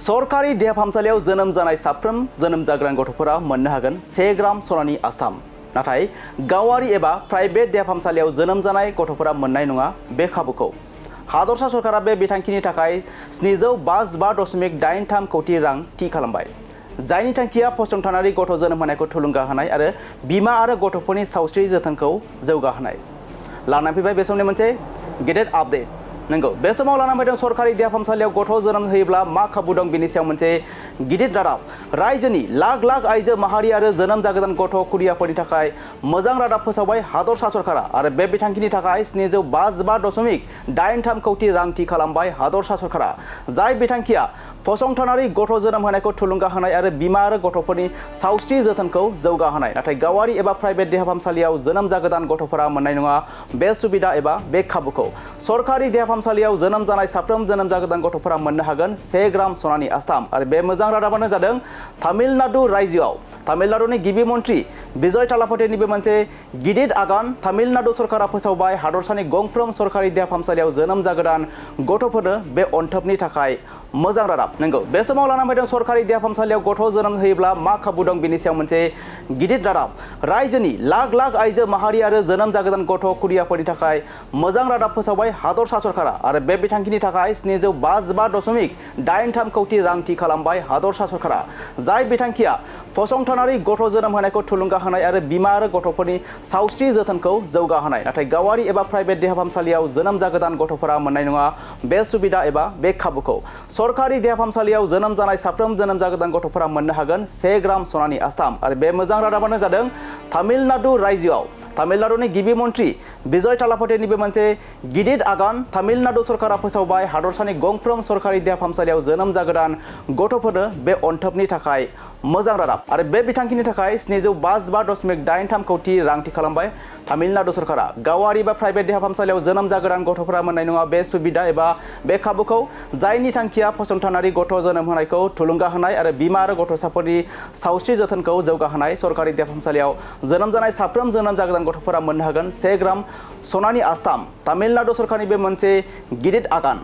सरकारि देहा फाहामसालियाव जोनोम जानाय साफ्रोम जोनोम जागोदान गथ'फोरा मोननो हागोन 1 ग्राम सनानि आस्थाम। नाथाय गावारि एबा प्राइभेट देहा फाहामसालियाव जोनोम जानाय गथ'फोरा मोननाय नङा बे खाबुखौ। हादरसा सरकारा बे बिथांखिनि थाखाय 755.83 कौटि रां थि खालामबाय, जायनि थांखिया फसंथानारि गथ' जोनोम होनायखौ थुलुंगा होनाय आरो बिमा आरो गथ'फोरनि सावस्रि जोथोनखौ जौगाहोनाय। लानानै फैबाय बे समनि मोनसे गेदेर आपडेट। नंगौ, बे समाव लाना फैदों सरकारि देहा फाहामसालियाव गथ' जोनोम होयोब्ला मा खाबु दं बेनि सायाव मोनसे गिदिर रादाब। रायजोनि लाख लाख आइजो माहारि आरो जोनोम जागोदान गथ' खुदियाफोरनि थाखाय मोजां रादाब फोसावबाय हादरसा सरकारा आरो बे बिथांखिनि थाखाय 755.83 कौटि रां थि खालामबाय हादरसा सरकारा। जाय बिथांखिया फसंथानारि गथ' जोनोम होनायखौ थुलुंगा होनाय आरो बिमा आरो गथ'फोरनि सावस्रि जोथोनखौ जौगाहोनाय। नाथाय गावारि एबा प्राइभेट देहा फाहामसालियाव जोनोम जागोदान गथ'फोरा मोननाय नङा बे सुबिदा एबा बे खाबुखौ। सरकारि देहा फाहामसालियाव जोनोम जानाय साफ्रोम जोनोम जागोदान गथ'फोरा मोननो हागोन 1 ग्राम सनानि आस्थाम। आरो बे मोजां रादाबानो जादों तामिलनाडु रायजोआव तामिलनाडुनि गिबि मन्त्रि विजय थालापथेनिबो मोनसे गिदिर आगान। तामिलनाडु सरकारा फोसावबाय हादरसानि गंफ्रोम सरकारि देहा फाहामसालियाव जोनोम जागोदान गथ'फोरनो बे अनथोबनि थाखाय मोजां रादाब। नंगौ, बे समाव लाना फैदों सरकारि देहा फाहामसालियाव गथ' जोनोम होयोब्ला मा खाबु दं बेनि सायाव मोनसे गिदिर रादाब। रायजोनि लाख लाख आइजो माहारि आरो जोनोम जागोदान गथ' खुदियाफोरनि थाखाय मोजां रादाब फोसावबाय हादरसा सरकारा आरो बे बिथांखिनि थाखाय 755.83 कौटि रां थि खालामबाय हादरसा सरकारा। जाय बिथांखिया फसंथानारि गथ' जोनोम होनायखौ थुलुंगा होनाय आरो बिमा आरो गथ'फोरनि सावस्रि जोथोनखौ जौगाहोनाय। नाथाय गावारि एबा प्राइभेट देहा फाहामसालियाव जोनोम जागोदान गथ'फोरा मोननाय नङा बे सुबिदा एबा बे खाबुखौ। सरकारि देहा फाहामसालियाव जोनोम जानाय साफ्रोम जोनोम जागोदान गथ'फोरा मोननो हागोन 1 ग्राम सनानि आस्थाम। आरो बे मोजां रादाबानो जादों तामिलनाडु रायजोआव तामिलनाडुनि गिबि मन्त्रि विजय थालापथेनिबो मोनसे गिदिर आगान। तामिलनाडु सरकारा फोसावबाय हादरसानि गंफ्रोम सरकारि देहा फाहामसालियाव जोनोम जागोदान गथ'फोरनो बे अनथोबनि थाखाय मोजां रादाब आरो बे बिथांखिनि थाखाय 755.83 कौटि रां थि खालामबाय तामिलनाडु सरकारा। गावारि बा प्राइभेट देहा फाहामसालियाव जोनोम जागोदान गथ'फोरा मोननाय नङा बे सुबिदा एबा बे खाबुखौ। जायनि थांखिया फसंथानारि गथ' जोनोम होनायखौ थुलुंगा होनाय आरो बिमा आरो गथ'साफोरनि सावस्रि जोथोनखौ जौगाहोनाय। सरकारि देहा फाहामसालियाव जोनोम जानाय साफ्रोम जोनोम जागोदान गथ'फोरा मोननो हागोन 1 ग्राम सनानि आस्थाम। तामिलनाडु सरकारनि बे मोनसे गिदिर आगान।